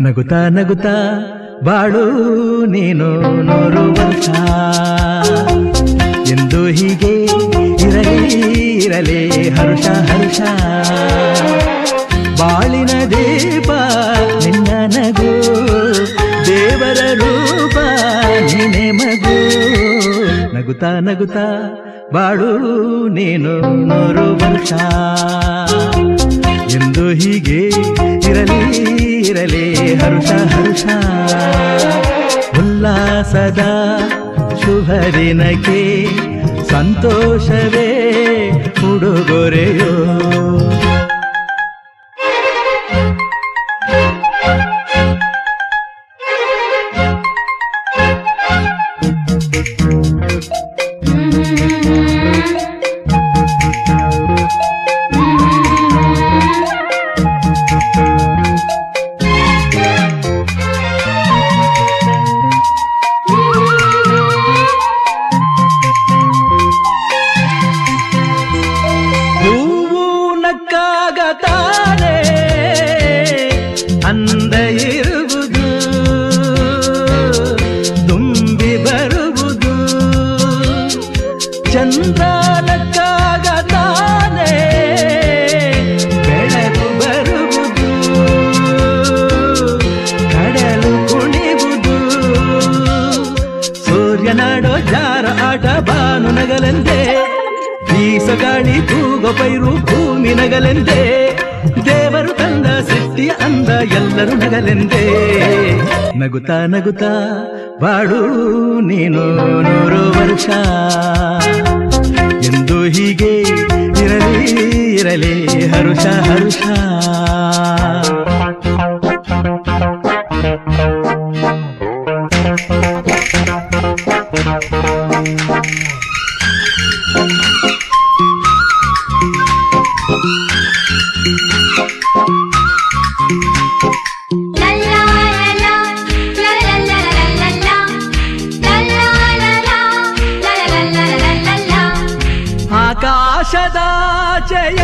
ನಗುತ್ತಾ ನಗುತ್ತಾ ಬಾಳು ನೀನು 100 ವರ್ಷ ಎಂದು ಹೀಗೆ ಇರಲಿ ಇರಲಿ ಹರುಷ ಹರುಷ ಬಾಳಿನ ದೀಪ ನಿನ್ನ ನಗು ದೇವರ ರೂಪ ನೀನೆ ಮಗು ನಗುತ್ತಾ ನಗುತ್ತಾ ಬಾಳು ನೀನು 100 ವರ್ಷ ಎಂದು ಹೀಗೆ ಇರಲಿ ಇರಲಿ ಹರುಷ ಹರುಷ ಉಲ್ಲಾಸದ ಶುಭ ದಿನಕ್ಕೆ ಸಂತೋಷವೇ ಉಡುಗೊರೆಯೋ ತಾನೆ ಅಂದ ಇರುವುದು ತುಂಬಿ ಬರುವುದು ಚಂದ್ರನಕ್ಕಾಗ ತಾನೆ ಬೆಳಕು ಬರುವುದು ಕಡಲು ಕುಣಿವುದು ಸೂರ್ಯನಾಡೋ ಜಾರ ಆಟ ಬಾನು ನಗಲೆಂದೇ ಬೀಸಗಾಳಿ ತೂಗೋ ಪೈರು ಭೂಮಿ ನಗಲೆಂದೇ ದೇವರು ತಂದ ಸೃಷ್ಟಿಯ ಅಂದ ಎಲ್ಲರೂ ನಗಲೆಂದೇ ನಗುತ್ತಾ ನಗುತ್ತಾ ಬಾಳು ನೀನು 100 ವರ್ಷ ಎಂದು ಹೀಗೆ ಇರಲಿ ಇರಲಿ ಹರುಷ ಹರುಷ ಆಕಾಶದಾಚೆಯ